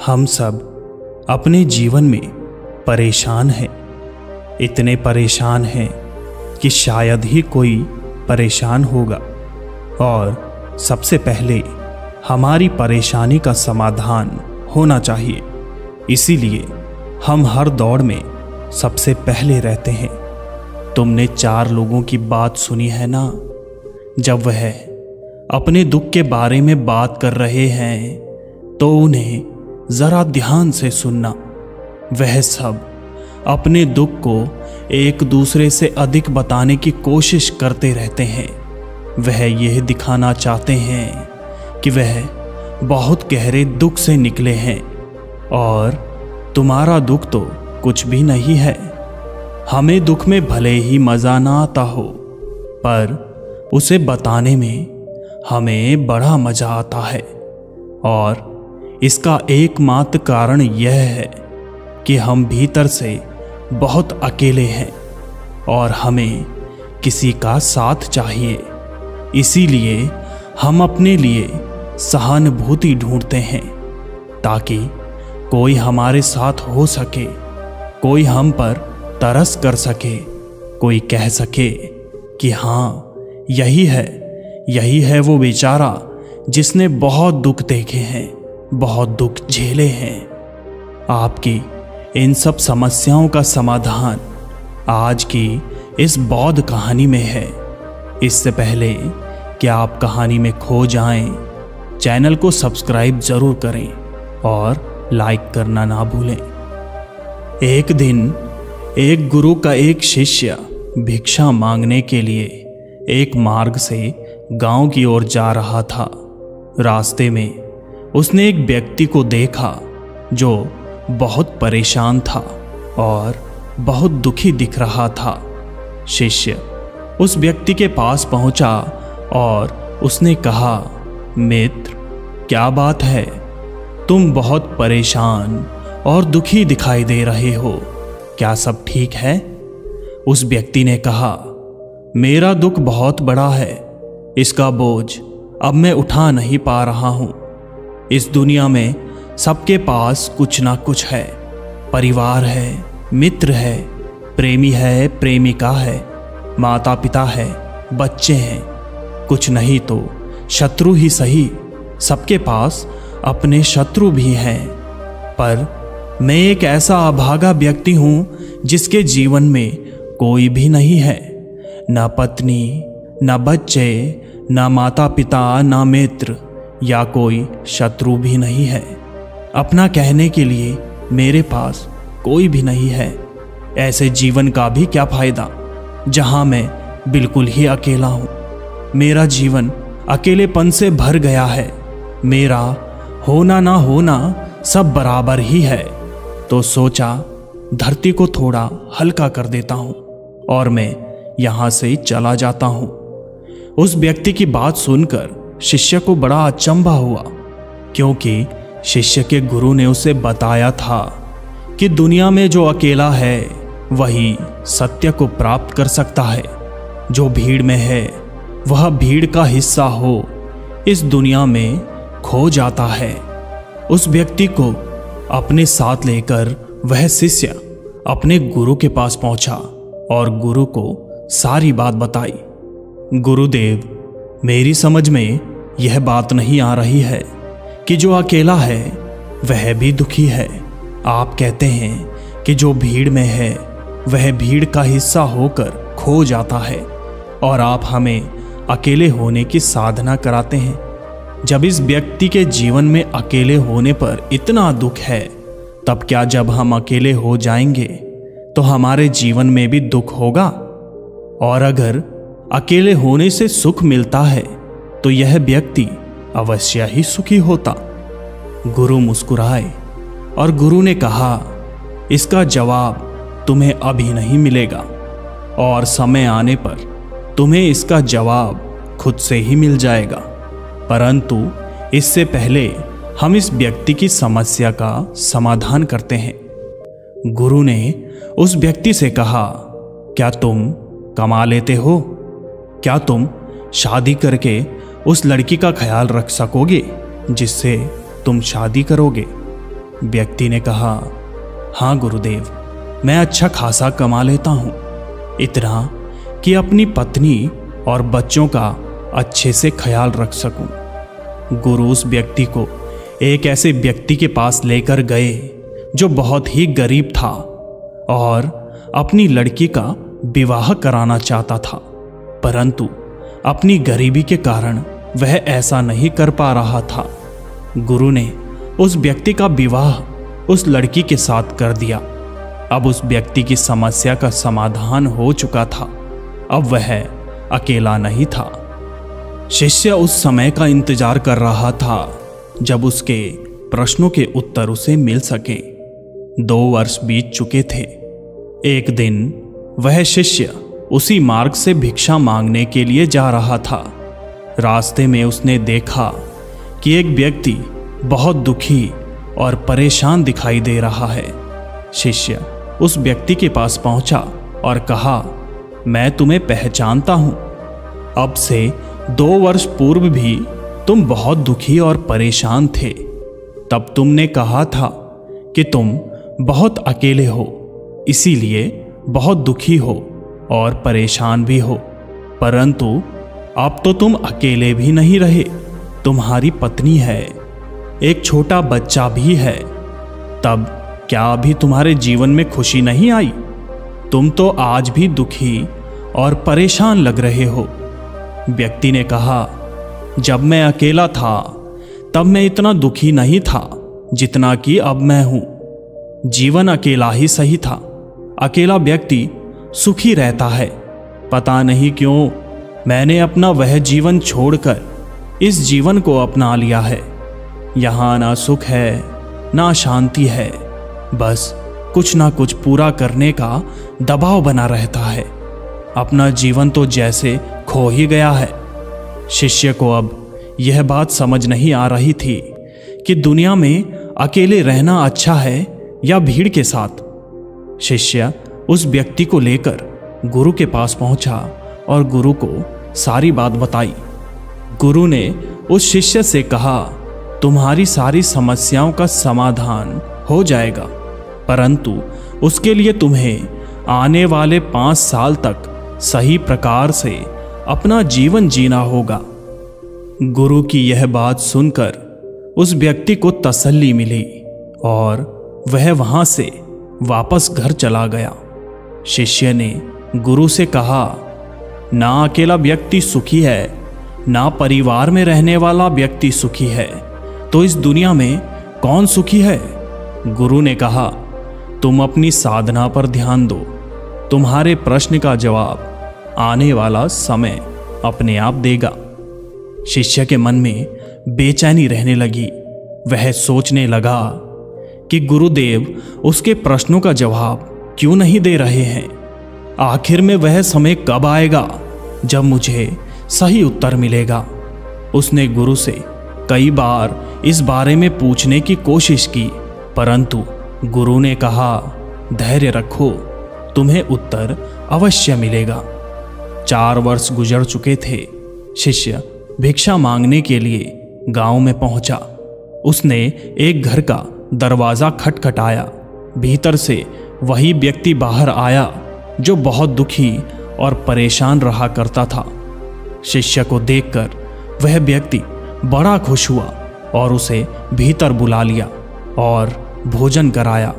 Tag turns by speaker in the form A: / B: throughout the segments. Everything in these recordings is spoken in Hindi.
A: हम सब अपने जीवन में परेशान हैं। इतने परेशान हैं कि शायद ही कोई परेशान होगा। और सबसे पहले हमारी परेशानी का समाधान होना चाहिए। इसीलिए हम हर दौड़ में सबसे पहले रहते हैं। तुमने 4 लोगों की बात सुनी है ना, जब वह अपने दुख के बारे में बात कर रहे हैं तो उन्हें जरा ध्यान से सुनना। वह सब अपने दुख को एक दूसरे से अधिक बताने की कोशिश करते रहते हैं। वह यह दिखाना चाहते हैं कि वह बहुत गहरे दुख से निकले हैं और तुम्हारा दुख तो कुछ भी नहीं है। हमें दुख में भले ही मजा ना आता हो, पर उसे बताने में हमें बड़ा मजा आता है। और इसका एकमात्र कारण यह है कि हम भीतर से बहुत अकेले हैं और हमें किसी का साथ चाहिए। इसीलिए हम अपने लिए सहानुभूति ढूंढते हैं, ताकि कोई हमारे साथ हो सके, कोई हम पर तरस कर सके, कोई कह सके कि हाँ, यही है वो बेचारा जिसने बहुत दुख देखे हैं, बहुत दुख झेले हैं। आपकी इन सब समस्याओं का समाधान आज की इस बौद्ध कहानी में है। इससे पहले कि आप कहानी में खो जाएं, चैनल को सब्सक्राइब जरूर करें और लाइक करना ना भूलें। एक दिन एक गुरु का एक शिष्य भिक्षा मांगने के लिए एक मार्ग से गांव की ओर जा रहा था। रास्ते में उसने एक व्यक्ति को देखा जो बहुत परेशान था और बहुत दुखी दिख रहा था। शिष्य उस व्यक्ति के पास पहुंचा और उसने कहा, मित्र, क्या बात है? तुम बहुत परेशान और दुखी दिखाई दे रहे हो, क्या सब ठीक है? उस व्यक्ति ने कहा, मेरा दुख बहुत बड़ा है, इसका बोझ अब मैं उठा नहीं पा रहा हूं। इस दुनिया में सबके पास कुछ ना कुछ है। परिवार है, मित्र है, प्रेमी है, प्रेमिका है, माता पिता है, बच्चे हैं, कुछ नहीं तो शत्रु ही सही। सबके पास अपने शत्रु भी हैं। पर मैं एक ऐसा अभागा व्यक्ति हूं जिसके जीवन में कोई भी नहीं है, ना पत्नी, ना बच्चे, ना माता पिता, ना मित्र या कोई शत्रु भी नहीं है। अपना कहने के लिए मेरे पास कोई भी नहीं है। ऐसे जीवन का भी क्या फायदा जहां मैं बिल्कुल ही अकेला हूं। मेरा जीवन अकेलेपन से भर गया है। मेरा होना ना होना सब बराबर ही है। तो सोचा धरती को थोड़ा हल्का कर देता हूं और मैं यहां से चला जाता हूं। उस व्यक्ति की बात सुनकर शिष्य को बड़ा अचंभा हुआ, क्योंकि शिष्य के गुरु ने उसे बताया था कि दुनिया में जो अकेला है वही सत्य को प्राप्त कर सकता है। जो भीड़ में है वह भीड़ का हिस्सा हो इस दुनिया में खो जाता है। उस व्यक्ति को अपने साथ लेकर वह शिष्य अपने गुरु के पास पहुंचा और गुरु को सारी बात बताई। गुरुदेव, मेरी समझ में यह बात नहीं आ रही है कि जो अकेला है वह भी दुखी है। आप कहते हैं कि जो भीड़ में है वह भीड़ का हिस्सा होकर खो जाता है और आप हमें अकेले होने की साधना कराते हैं। जब इस व्यक्ति के जीवन में अकेले होने पर इतना दुख है, तब क्या जब हम अकेले हो जाएंगे तो हमारे जीवन में भी दुख होगा? और अगर अकेले होने से सुख मिलता है तो यह व्यक्ति अवश्य ही सुखी होता। गुरु मुस्कुराए और गुरु ने कहा, इसका जवाब तुम्हें अभी नहीं मिलेगा और समय आने पर तुम्हें इसका जवाब खुद से ही मिल जाएगा। परंतु इससे पहले हम इस व्यक्ति की समस्या का समाधान करते हैं। गुरु ने उस व्यक्ति से कहा, क्या तुम कमा लेते हो? क्या तुम शादी करके उस लड़की का ख्याल रख सकोगे जिससे तुम शादी करोगे? व्यक्ति ने कहा, हाँ गुरुदेव, मैं अच्छा खासा कमा लेता हूँ, इतना कि अपनी पत्नी और बच्चों का अच्छे से ख्याल रख सकूं। गुरु उस व्यक्ति को एक ऐसे व्यक्ति के पास लेकर गए जो बहुत ही गरीब था और अपनी लड़की का विवाह कराना चाहता था, परंतु अपनी गरीबी के कारण वह ऐसा नहीं कर पा रहा था। गुरु ने उस व्यक्ति का विवाह उस लड़की के साथ कर दिया। अब उस व्यक्ति की समस्या का समाधान हो चुका था। अब वह अकेला नहीं था। शिष्य उस समय का इंतजार कर रहा था जब उसके प्रश्नों के उत्तर उसे मिल सके। 2 वर्ष बीत चुके थे। एक दिन वह शिष्य उसी मार्ग से भिक्षा मांगने के लिए जा रहा था। रास्ते में उसने देखा कि एक व्यक्ति बहुत दुखी और परेशान दिखाई दे रहा है। शिष्य उस व्यक्ति के पास पहुंचा और कहा, मैं तुम्हें पहचानता हूं। अब से 2 वर्ष पूर्व भी तुम बहुत दुखी और परेशान थे। तब तुमने कहा था कि तुम बहुत अकेले हो, इसीलिए बहुत दुखी हो और परेशान भी हो। परंतु अब तो तुम अकेले भी नहीं रहे, तुम्हारी पत्नी है, एक छोटा बच्चा भी है। तब क्या अभी तुम्हारे जीवन में खुशी नहीं आई? तुम तो आज भी दुखी और परेशान लग रहे हो। व्यक्ति ने कहा, जब मैं अकेला था तब मैं इतना दुखी नहीं था जितना कि अब मैं हूं। जीवन अकेला ही सही था। अकेला व्यक्ति सुखी रहता है। पता नहीं क्यों मैंने अपना वह जीवन छोड़कर इस जीवन को अपना लिया है। यहाँ ना सुख है ना शांति है, बस कुछ ना कुछ पूरा करने का दबाव बना रहता है। अपना जीवन तो जैसे खो ही गया है। शिष्य को अब यह बात समझ नहीं आ रही थी कि दुनिया में अकेले रहना अच्छा है या भीड़ के साथ। शिष्य उस व्यक्ति को लेकर गुरु के पास पहुंचा और गुरु को सारी बात बताई। गुरु ने उस शिष्य से कहा, तुम्हारी सारी समस्याओं का समाधान हो जाएगा, परंतु उसके लिए तुम्हें आने वाले 5 साल तक सही प्रकार से अपना जीवन जीना होगा। गुरु की यह बात सुनकर उस व्यक्ति को तसल्ली मिली और वह वहां से वापस घर चला गया। शिष्य ने गुरु से कहा, ना अकेला व्यक्ति सुखी है, ना परिवार में रहने वाला व्यक्ति सुखी है, तो इस दुनिया में कौन सुखी है? गुरु ने कहा, तुम अपनी साधना पर ध्यान दो। तुम्हारे प्रश्न का जवाब आने वाला समय अपने आप देगा। शिष्य के मन में बेचैनी रहने लगी। वह सोचने लगा कि गुरुदेव उसके प्रश्नों का जवाब क्यों नहीं दे रहे हैं। आखिर में वह समय कब आएगा जब मुझे सही उत्तर मिलेगा। उसने गुरु से कई बार इस बारे में पूछने की कोशिश की, परंतु गुरु ने कहा, धैर्य रखो, तुम्हें उत्तर अवश्य मिलेगा। 4 वर्ष गुजर चुके थे। शिष्य भिक्षा मांगने के लिए गांव में पहुंचा। उसने एक घर का दरवाजा खटखटाया। भीतर से वही व्यक्ति बाहर आया जो बहुत दुखी और परेशान रहा करता था। शिष्य को देखकर वह व्यक्ति बड़ा खुश हुआ और उसे भीतर बुला लिया और भोजन कराया।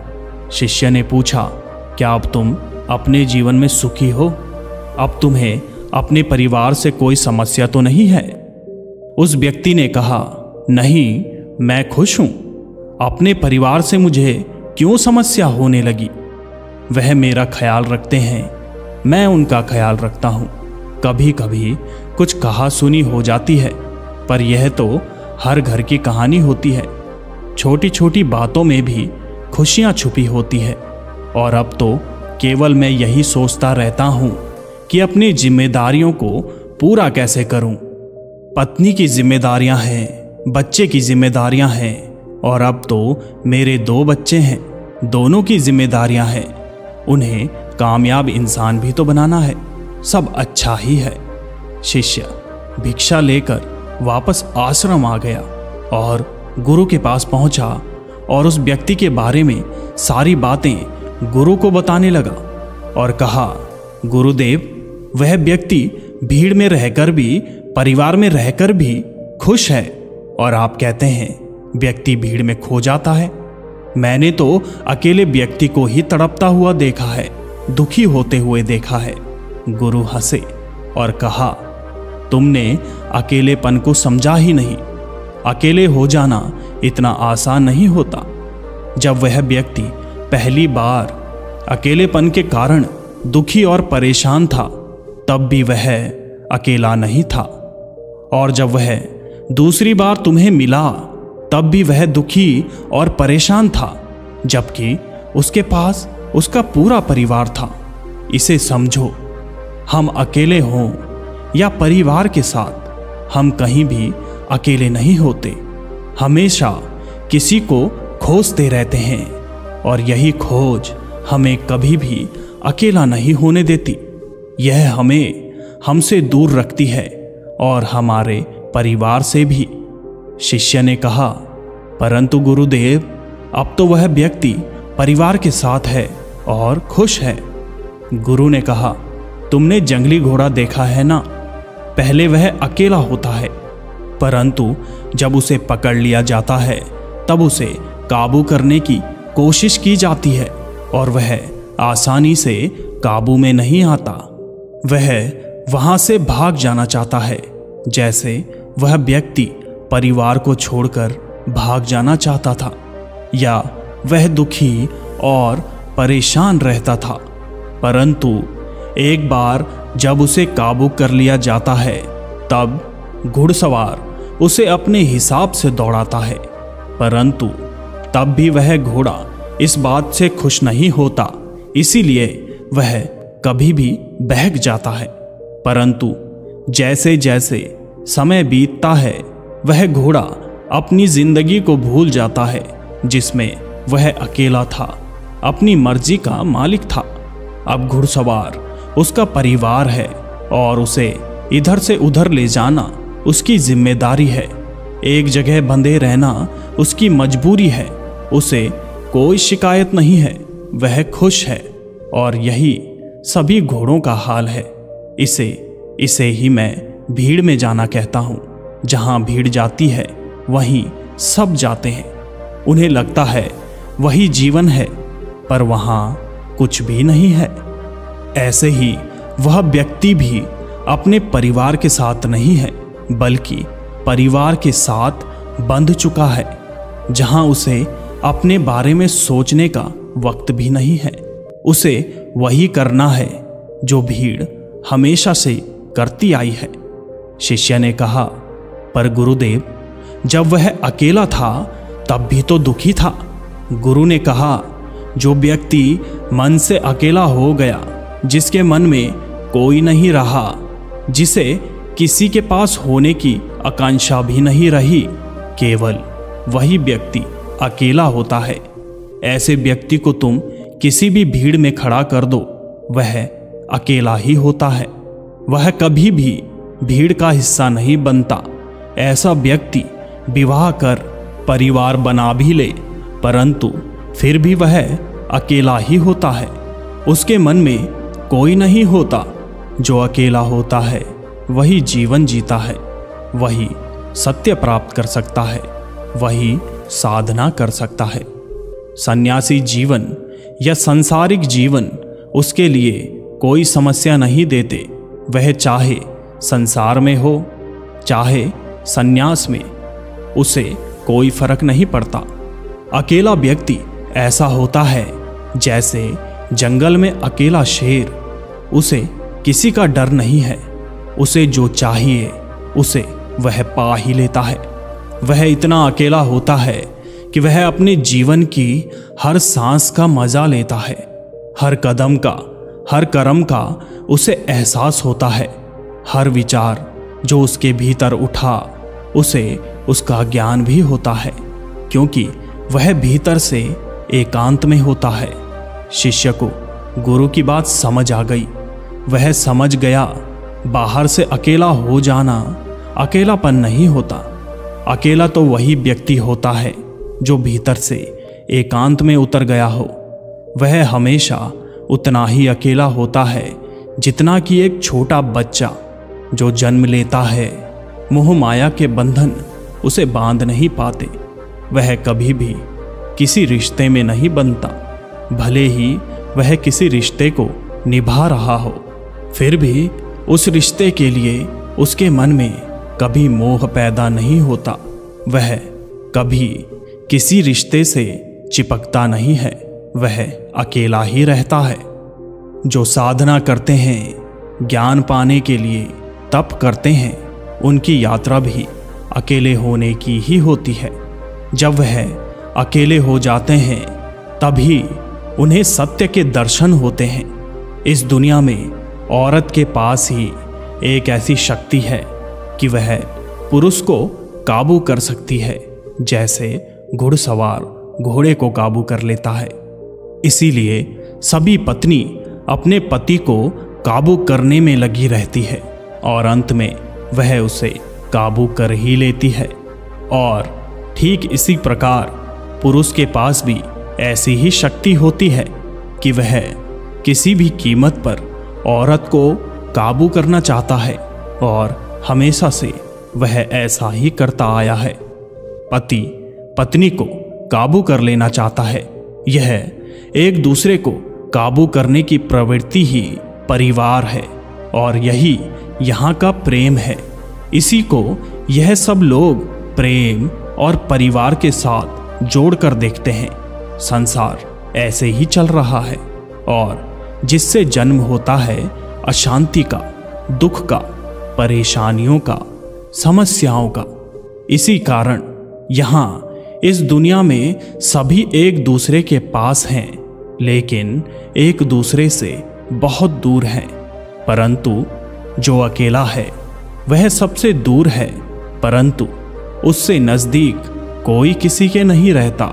A: शिष्य ने पूछा, क्या अब तुम अपने जीवन में सुखी हो? अब तुम्हें अपने परिवार से कोई समस्या तो नहीं है? उस व्यक्ति ने कहा, नहीं, मैं खुश हूं। अपने परिवार से मुझे क्यों समस्या होने लगी? वह मेरा ख्याल रखते हैं, मैं उनका ख्याल रखता हूं। कभी कभी कुछ कहा सुनी हो जाती है, पर यह तो हर घर की कहानी होती है। छोटी छोटी बातों में भी खुशियां छुपी होती है। और अब तो केवल मैं यही सोचता रहता हूं कि अपनी जिम्मेदारियों को पूरा कैसे करूं। पत्नी की जिम्मेदारियां हैं, बच्चे की जिम्मेदारियां हैं, और अब तो मेरे 2 बच्चे हैं, दोनों की जिम्मेदारियां हैं। उन्हें कामयाब इंसान भी तो बनाना है। सब अच्छा ही है। शिष्य भिक्षा लेकर वापस आश्रम आ गया और गुरु के पास पहुंचा और उस व्यक्ति के बारे में सारी बातें गुरु को बताने लगा और कहा, गुरुदेव, वह व्यक्ति भीड़ में रहकर भी, परिवार में रहकर भी खुश है, और आप कहते हैं व्यक्ति भीड़ में खो जाता है। मैंने तो अकेले व्यक्ति को ही तड़पता हुआ देखा है, दुखी होते हुए देखा है। गुरु हंसे और कहा, तुमने अकेलेपन को समझा ही नहीं। अकेले हो जाना इतना आसान नहीं होता। जब वह व्यक्ति पहली बार अकेलेपन के कारण दुखी और परेशान था, तब भी वह अकेला नहीं था, और जब वह दूसरी बार तुम्हें मिला, तब भी वह दुखी और परेशान था, जबकि उसके पास उसका पूरा परिवार था। इसे समझो, हम अकेले हों या परिवार के साथ, हम कहीं भी अकेले नहीं होते। हमेशा किसी को खोजते रहते हैं, और यही खोज हमें कभी भी अकेला नहीं होने देती। यह हमें हमसे दूर रखती है और हमारे परिवार से भी। शिष्य ने कहा, परंतु गुरुदेव, अब तो वह व्यक्ति परिवार के साथ है और खुश है। गुरु ने कहा, तुमने जंगली घोड़ा देखा है ना? पहले वह अकेला होता है, परंतु जब उसे पकड़ लिया जाता है, तब उसे काबू करने की कोशिश की जाती है, और वह आसानी से काबू में नहीं आता। वह वहां से भाग जाना चाहता है, जैसे वह व्यक्ति परिवार को छोड़कर भाग जाना चाहता था, या वह दुखी और परेशान रहता था। परंतु एक बार जब उसे काबू कर लिया जाता है, तब घुड़सवार उसे अपने हिसाब से दौड़ाता है, परंतु तब भी वह घोड़ा इस बात से खुश नहीं होता, इसीलिए वह कभी भी बहक जाता है। परंतु जैसे जैसे समय बीतता है, वह घोड़ा अपनी जिंदगी को भूल जाता है, जिसमें वह अकेला था, अपनी मर्जी का मालिक था। अब घुड़सवार उसका परिवार है, और उसे इधर से उधर ले जाना उसकी जिम्मेदारी है। एक जगह बंधे रहना उसकी मजबूरी है। उसे कोई शिकायत नहीं है, वह खुश है, और यही सभी घोड़ों का हाल है। इसे ही मैं भीड़ में जाना कहता हूँ। जहाँ भीड़ जाती है, वहीं सब जाते हैं। उन्हें लगता है वही जीवन है, पर वहाँ कुछ भी नहीं है। ऐसे ही वह व्यक्ति भी अपने परिवार के साथ नहीं है, बल्कि परिवार के साथ बंध चुका है, जहाँ उसे अपने बारे में सोचने का वक्त भी नहीं है। उसे वही करना है जो भीड़ हमेशा से करती आई है। शिष्य ने कहा, पर गुरुदेव, जब वह अकेला था तब भी तो दुखी था। गुरु ने कहा, जो व्यक्ति मन से अकेला हो गया, जिसके मन में कोई नहीं रहा, जिसे किसी के पास होने की आकांक्षा भी नहीं रही, केवल वही व्यक्ति अकेला होता है। ऐसे व्यक्ति को तुम किसी भी भीड़ में खड़ा कर दो, वह अकेला ही होता है। वह कभी भी भीड़ का हिस्सा नहीं बनता। ऐसा व्यक्ति विवाह कर परिवार बना भी ले, परंतु फिर भी वह अकेला ही होता है। उसके मन में कोई नहीं होता। जो अकेला होता है वही जीवन जीता है, वही सत्य प्राप्त कर सकता है, वही साधना कर सकता है। सन्यासी जीवन या सांसारिक जीवन उसके लिए कोई समस्या नहीं देते। वह चाहे संसार में हो, चाहे सन्यास में, उसे कोई फर्क नहीं पड़ता। अकेला व्यक्ति ऐसा होता है जैसे जंगल में अकेला शेर। उसे किसी का डर नहीं है। उसे जो चाहिए उसे वह पा ही लेता है। वह इतना अकेला होता है कि वह अपने जीवन की हर सांस का मजा लेता है। हर कदम का, हर कर्म का उसे एहसास होता है। हर विचार जो उसके भीतर उठा, उसे उसका ज्ञान भी होता है, क्योंकि वह भीतर से एकांत में होता है। शिष्य को गुरु की बात समझ आ गई। वह समझ गया, बाहर से अकेला हो जाना अकेलापन नहीं होता। अकेला तो वही व्यक्ति होता है जो भीतर से एकांत में उतर गया हो, वह हमेशा उतना ही अकेला होता है जितना कि एक छोटा बच्चा जो जन्म लेता है। मोह माया के बंधन उसे बांध नहीं पाते। वह कभी भी किसी रिश्ते में नहीं बनता, भले ही वह किसी रिश्ते को निभा रहा हो, फिर भी उस रिश्ते के लिए उसके मन में कभी मोह पैदा नहीं होता। वह कभी किसी रिश्ते से चिपकता नहीं है, वह अकेला ही रहता है। जो साधना करते हैं, ज्ञान पाने के लिए तप करते हैं, उनकी यात्रा भी अकेले होने की ही होती है। जब वह अकेले हो जाते हैं तभी उन्हें सत्य के दर्शन होते हैं। इस दुनिया में औरत के पास ही एक ऐसी शक्ति है कि वह पुरुष को काबू कर सकती है, जैसे घुड़सवार घोड़े को काबू कर लेता है। इसीलिए सभी पत्नी अपने पति को काबू करने में लगी रहती है और अंत में वह उसे काबू कर ही लेती है। और ठीक इसी प्रकार पुरुष के पास भी ऐसी ही शक्ति होती है कि वह किसी भी कीमत पर औरत को काबू करना चाहता है और हमेशा से वह ऐसा ही करता आया है। पति पत्नी को काबू कर लेना चाहता है। यह एक दूसरे को काबू करने की प्रवृत्ति ही परिवार है और यही यहाँ का प्रेम है। इसी को यह सब लोग प्रेम और परिवार के साथ जोड़कर देखते हैं। संसार ऐसे ही चल रहा है और जिससे जन्म होता है अशांति का, दुख का, परेशानियों का, समस्याओं का। इसी कारण यहाँ इस दुनिया में सभी एक दूसरे के पास हैं, लेकिन एक दूसरे से बहुत दूर हैं। परंतु जो अकेला है वह सबसे दूर है, परंतु उससे नजदीक कोई किसी के नहीं रहता।